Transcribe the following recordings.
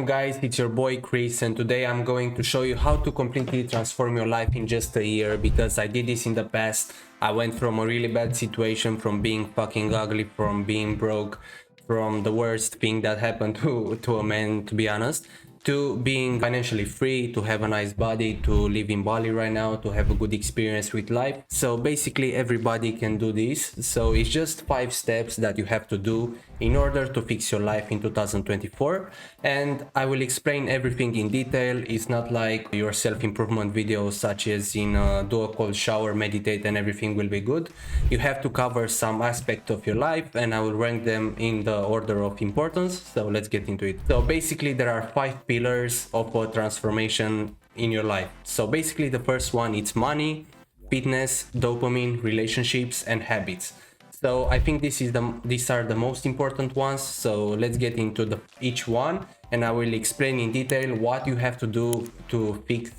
up guys, it's your boy Chris, and today I'm going to show you how to completely transform your life in just a year, because I did this in the past. I went from a really bad situation, from being fucking ugly, from being broke, from the worst thing that happened to a man, to be honest, to being financially free, to have a nice body, to live in Bali right now, to have a good experience with life. So basically everybody can do this. So it's just 5 steps that you have to do in order to fix your life in 2024, and I will explain everything in detail. It's not like your self-improvement videos such as in do a cold shower, meditate, and everything will be good. You have to cover some aspect of your life, and I will rank them in the order of importance. So let's get into it. So basically there are 5 pillars of a transformation in your life. So basically the first one, it's money, fitness, dopamine, relationships, and habits. So I think these are the most important ones. So let's get into each one, and I will explain in detail what you have to do to fix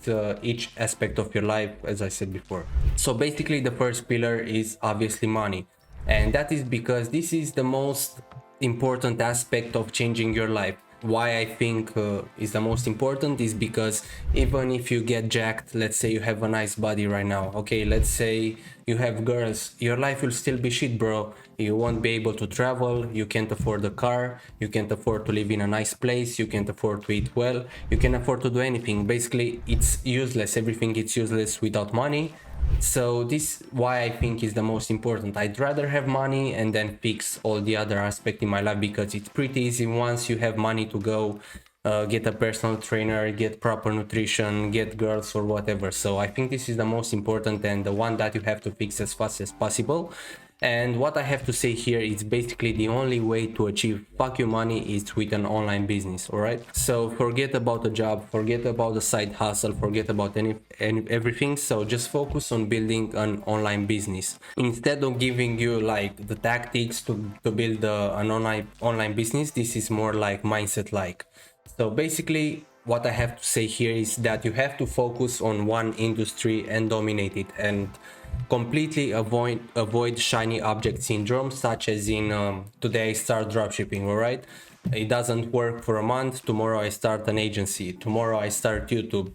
each aspect of your life, as I said before. So basically the first pillar is obviously money, and that is because this is the most important aspect of changing your life. Why I think is the most important is because even if you get jacked, let's say you have a nice body right now, okay, let's say you have girls, your life will still be shit, bro. You won't be able to travel, you can't afford a car, you can't afford to live in a nice place, you can't afford to eat well, you can't afford to do anything. Basically it's useless, everything is useless without money. So this why I think is the most important. I'd rather have money and then fix all the other aspect in my life, because it's pretty easy once you have money to go get a personal trainer, get proper nutrition, get girls or whatever. So I think this is the most important and the one that you have to fix as fast as possible. And what I have to say here is basically the only way to achieve fuck you money is with an online business, alright? So forget about a job, forget about the side hustle, forget about everything. So just focus on building an online business. Instead of giving you like the tactics to build an online business, this is more like mindset like. So basically what I have to say here is that you have to focus on one industry and dominate it, and completely avoid shiny object syndrome, such as in today I start dropshipping, all right, it doesn't work for a month, tomorrow I start an agency, tomorrow I start YouTube,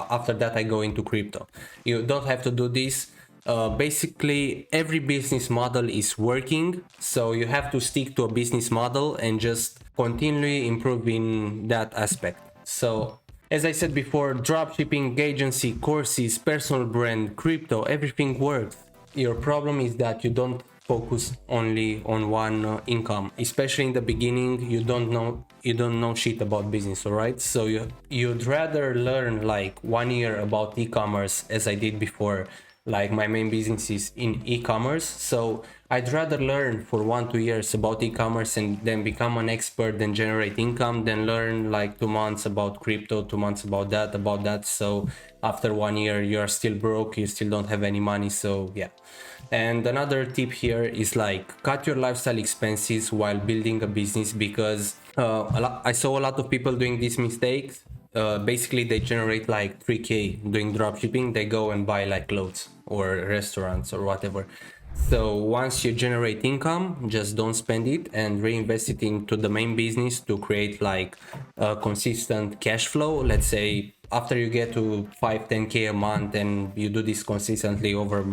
after that I go into crypto. You don't have to do this. Basically every business model is working, so you have to stick to a business model and just continually improve in that aspect. So as I said before, dropshipping, agency, courses, personal brand, crypto, everything works. Your problem is that you don't focus only on one income, especially in the beginning. You don't know shit about business, all right? So you'd rather learn like 1 year about e-commerce, as I did before. Like my main business is in e-commerce, so I'd rather learn for 1-2 years about e-commerce and then become an expert, then generate income, then learn like 2 months about crypto, 2 months about that. So after 1 year you're still broke, you still don't have any money. So yeah. And another tip here is like cut your lifestyle expenses while building a business, because I saw a lot of people doing these mistakes. Basically they generate like 3k doing dropshipping, they go and buy like clothes or restaurants or whatever. So once you generate income, just don't spend it and reinvest it into the main business to create like a consistent cash flow. Let's say after you get to 5-10k a month and you do this consistently over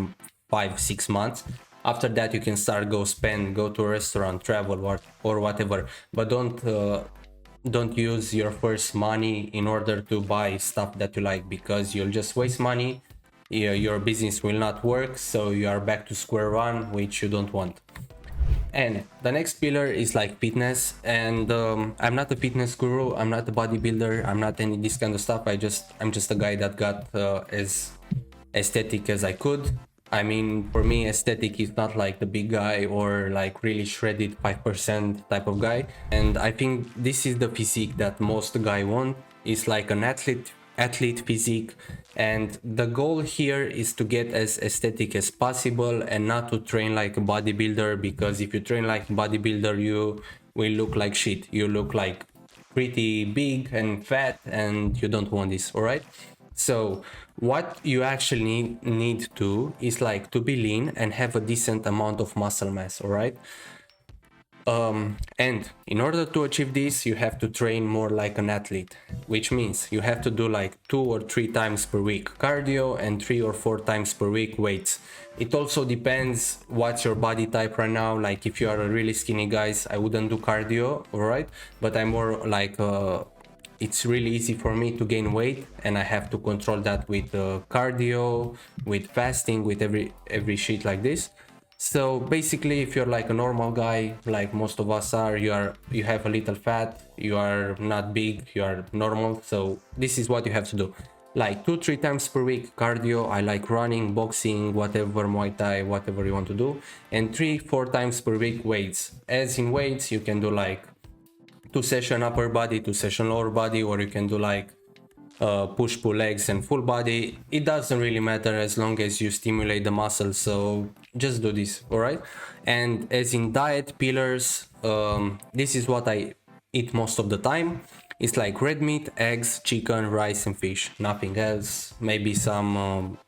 5-6 months, after that you can start go to a restaurant, travel or whatever. But don't use your first money in order to buy stuff that you like, because you'll just waste money. Your business will not work, so you are back to square one, which you don't want. And the next pillar is like fitness, and I'm not a fitness guru, I'm not a bodybuilder, I'm not any this kind of stuff. I'm just a guy that got as aesthetic as I could. I mean, for me, aesthetic is not like the big guy or like really shredded 5% type of guy. And I think this is the physique that most guy want. It's like an athlete physique. And the goal here is to get as aesthetic as possible and not to train like a bodybuilder, because if you train like a bodybuilder, you will look like shit. You look like pretty big and fat, and you don't want this, all right? So what you actually need to is like to be lean and have a decent amount of muscle mass, all right? And in order to achieve this, you have to train more like an athlete, which means you have to do like 2 or 3 times per week cardio and 3 or 4 times per week weights. It also depends what's your body type right now. Like if you are a really skinny guys, I wouldn't do cardio, all right? But I'm more like it's really easy for me to gain weight, and I have to control that with cardio, with fasting, with every shit like this. So basically, if you're like a normal guy, like most of us are, you have a little fat, you are not big, you are normal. So this is what you have to do. Like 2 3 times per week cardio. I like running, boxing, whatever, Muay Thai, whatever you want to do, and 3 4 times per week weights. As in weights, you can do like 2 session upper body, 2 session lower body, or you can do like push pull legs and full body. It doesn't really matter as long as you stimulate the muscles, so just do this, all right? And as in diet pillars, this is what I eat most of the time. It's like red meat, eggs, chicken, rice and fish, nothing else. Maybe some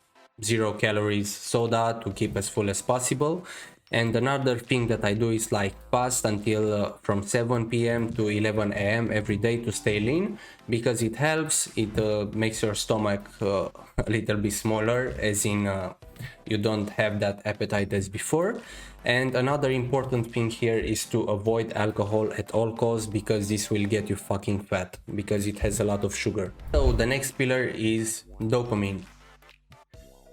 0 calories soda to keep as full as possible. And another thing that I do is like fast until from 7 p.m. to 11 a.m. every day to stay lean, because it helps. It makes your stomach a little bit smaller, as in you don't have that appetite as before. And another important thing here is to avoid alcohol at all costs, because this will get you fucking fat, because it has a lot of sugar. So the next pillar is dopamine.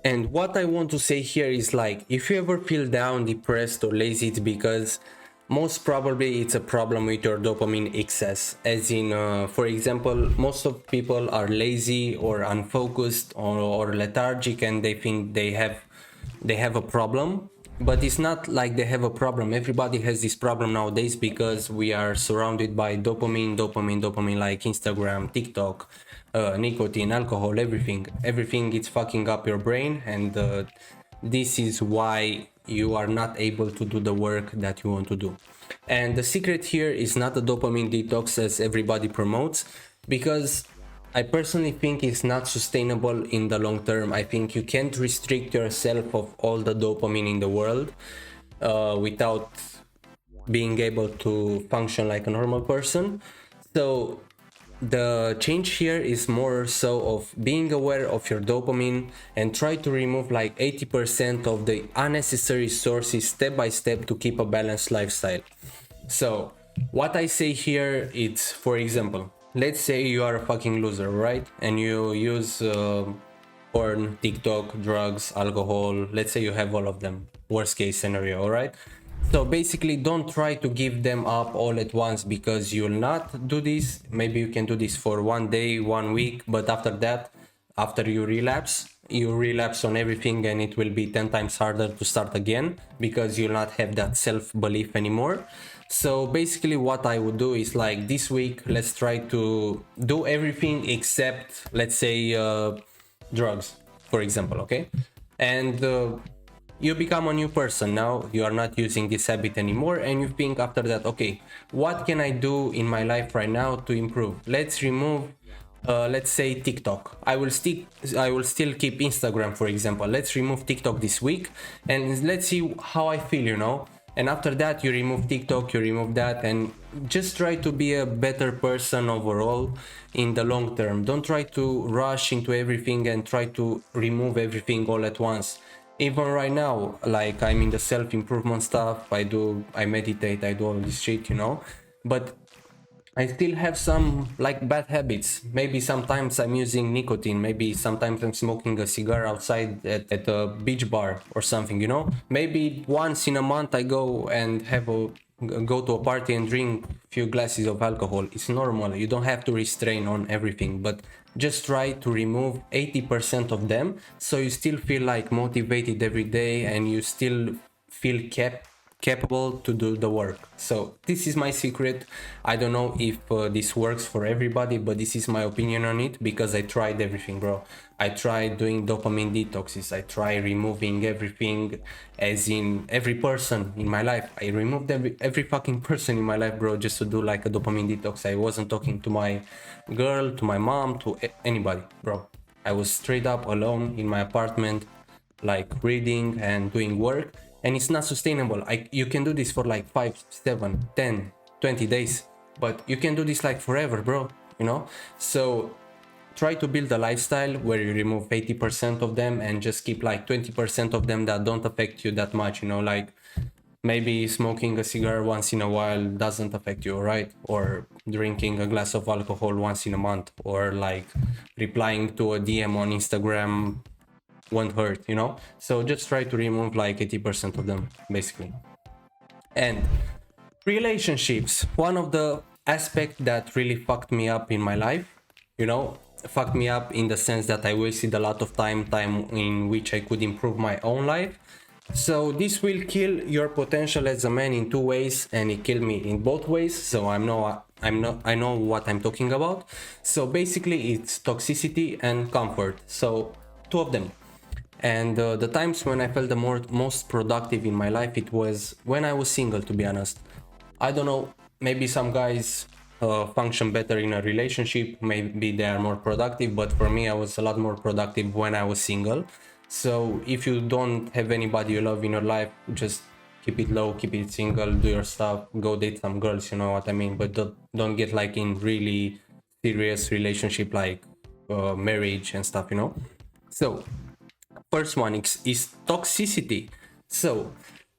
And what I want to say here is like, if you ever feel down, depressed or lazy, it's because most probably it's a problem with your dopamine excess. As in, for example, most of people are lazy or unfocused or lethargic, and they think they have a problem. But it's not like they have a problem. Everybody has this problem nowadays because we are surrounded by dopamine, like Instagram, TikTok, nicotine, alcohol, everything is fucking up your brain, and this is why you are not able to do the work that you want to do. And the secret here is not a dopamine detox as everybody promotes, because I personally think it's not sustainable in the long term. I think you can't restrict yourself of all the dopamine in the world without being able to function like a normal person. So the change here is more so of being aware of your dopamine and try to remove like 80% of the unnecessary sources step by step to keep a balanced lifestyle. So what I say here is, for example, let's say you are a fucking loser, right? And you use porn, TikTok, drugs, alcohol. Let's say you have all of them. Worst case scenario, all right? So basically, don't try to give them up all at once, because you'll not do this. Maybe you can do this for 1 day, 1 week, but after that, after you relapse on everything, and it will be 10 times harder to start again, because you'll not have that self-belief anymore. So basically what I would do is like, this week, let's try to do everything except, let's say, drugs, for example, okay? And you become a new person. Now you are not using this habit anymore, and you think after that, okay, what can I do in my life right now to improve? Let's remove let's say TikTok. I will still keep Instagram, for example. Let's remove TikTok this week, and let's see how I feel, you know. And after that, you remove TikTok, you remove that, and just try to be a better person overall in the long term. Don't try to rush into everything and try to remove everything all at once. Even right now, like, I'm in the self-improvement stuff, I meditate, I do all this shit, you know, but I still have some like bad habits. Maybe sometimes I'm using nicotine. Maybe sometimes I'm smoking a cigar outside at a beach bar or something, you know. Maybe once in a month I go and go to a party and drink a few glasses of alcohol. It's normal. You don't have to restrain on everything, but just try to remove 80% of them, so you still feel like motivated every day, and you still feel capable to do the work. So this is my secret. I don't know if this works for everybody, but this is my opinion on it, because I tried everything, bro. I tried doing dopamine detoxes. I tried removing everything, as in every person in my life. I removed every fucking person in my life, bro, just to do like a dopamine detox. I wasn't talking to my girl, to my mom, to anybody, bro. I was straight up alone in my apartment, like reading and doing work. and it's not sustainable. You can do this for like 5, 7, 10, 20 days, but you can do this like forever, bro, you know? So try to build a lifestyle where you remove 80% of them and just keep like 20% of them that don't affect you that much, you know, like maybe smoking a cigar once in a while doesn't affect you, right? Or drinking a glass of alcohol once in a month, or like replying to a DM on Instagram won't hurt, you know? So just try to remove like 80% of them, basically. And relationships, one of the aspects that really fucked me up in my life, you know, fucked me up in the sense that I wasted a lot of time in which I could improve my own life. So this will kill your potential as a man in two ways, and it killed me in both ways. So I know what I'm talking about. So basically it's toxicity and comfort. So two of them. And the times when I felt the most productive in my life, it was when I was single, to be honest. I don't know, maybe some guys function better in a relationship, maybe they are more productive, but for me I was a lot more productive when I was single. So if you don't have anybody you love in your life, just keep it low, keep it single, do your stuff, go date some girls, you know what I mean? But don't get like in really serious relationship like marriage and stuff, you know? So first one is toxicity. So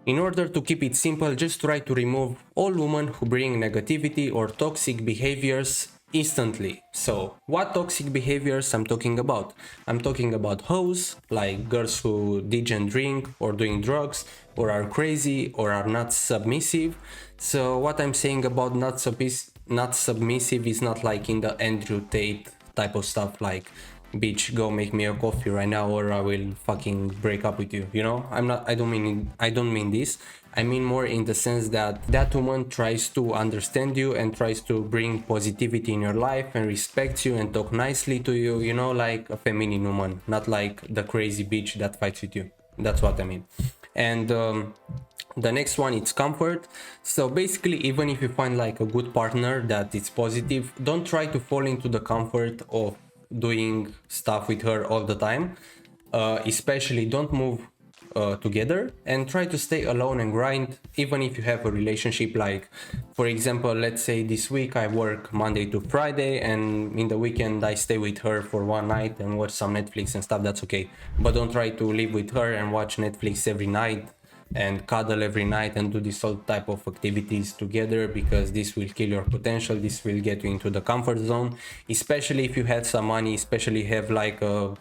in order to keep it simple, just try to remove all women who bring negativity or toxic behaviors instantly. So what toxic behaviors I'm talking about? I'm talking about hoes, like girls who didn't drink or doing drugs or are crazy or are not submissive. So what I'm saying about not submissive is not like in the Andrew Tate type of stuff, like bitch, go make me a coffee right now or I will fucking break up with you, you know? I don't mean this. I mean more in the sense that that woman tries to understand you and tries to bring positivity in your life and respects you and talk nicely to you, you know, like a feminine woman, not like the crazy bitch that fights with you. That's what I mean. And the next one, it's comfort. So basically, even if you find like a good partner that is positive, don't try to fall into the comfort of doing stuff with her all the time. Especially don't move together, and try to stay alone and grind even if you have a relationship. Like for example, let's say this week I work Monday to Friday and in the weekend I stay with her for one night and watch some Netflix and stuff. That's okay, but don't try to live with her and watch Netflix every night and cuddle every night and do this all type of activities together, because this will kill your potential. This will get you into the comfort zone, especially if you have some money, especially have like a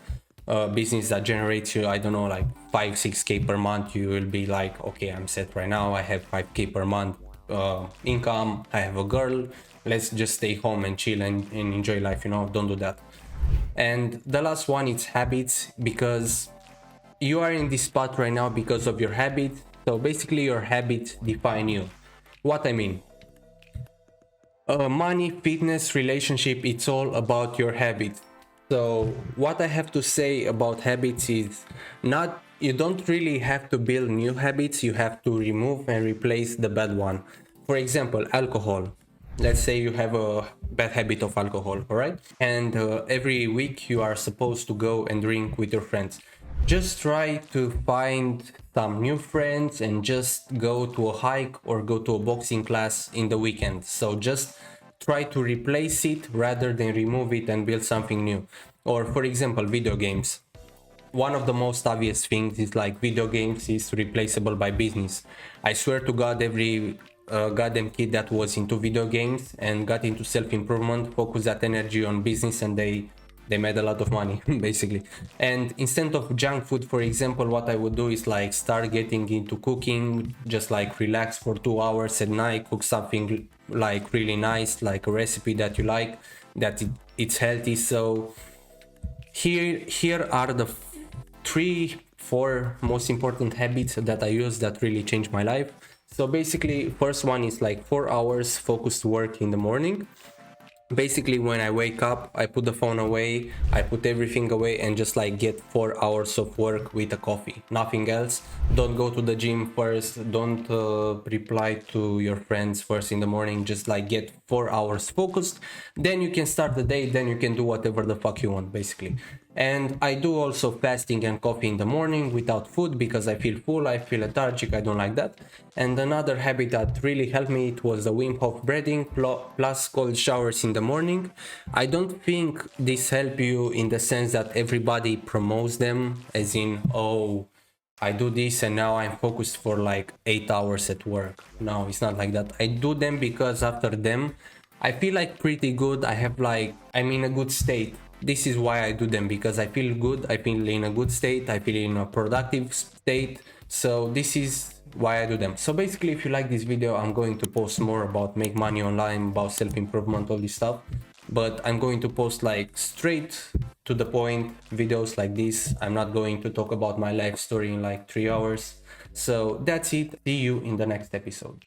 business that generates you, I don't know, like 5-6k per month. You will be like, okay, I'm set right now, I have 5k per month income, I have a girl, let's just stay home and chill and enjoy life, you know? Don't do that. And the last one, it's habits, because you are in this spot right now because of your habit. So basically your habits define you. What I mean, money, fitness, relationship, it's all about your habits. So what I have to say about habits is you don't really have to build new habits, you have to remove and replace the bad one. For example, alcohol. Let's say you have a bad habit of alcohol, all right? And every week you are supposed to go and drink with your friends. Just try to find some new friends and just go to a hike or go to a boxing class in the weekend. So just try to replace it rather than remove it and build something new. Or for example, video games. One of the most obvious things is like video games is replaceable by business. I swear to God, every goddamn kid that was into video games and got into self-improvement focused that energy on business, and they made a lot of money basically. And instead of junk food, for example, what I would do is like start getting into cooking, just like relax for 2 hours at night, cook something like really nice, like a recipe that you like, that it's healthy. So here are the 3-4 most important habits that I use that really changed my life. So basically, first one is like 4 hours focused work in the morning. Basically, when I wake up, I put the phone away, I put everything away and just like get 4 hours of work with a coffee, nothing else. Don't go to the gym first, don't reply to your friends first in the morning, just like get 4 hours focused. Then you can start the day, then you can do whatever the fuck you want basically. And I do also fasting and coffee in the morning without food because I feel full, I feel lethargic, I don't like that. And another habit that really helped me, it was the Wim Hof breathing plus cold showers in the morning. I don't think this help you in the sense that everybody promotes them, as in, oh, I do this and now I'm focused for like 8 hours at work. No, it's not like that. I do them because after them I feel like pretty good. I have like, I'm in a good state. This is why I do them, because I feel good. I feel in a good state. I feel in a productive state. So this is why I do them. So basically, if you like this video, I'm going to post more about make money online, about self-improvement, all this stuff. But I'm going to post like straight to the point videos like this. I'm not going to talk about my life story in like 3 hours. So that's it. See you in the next episode.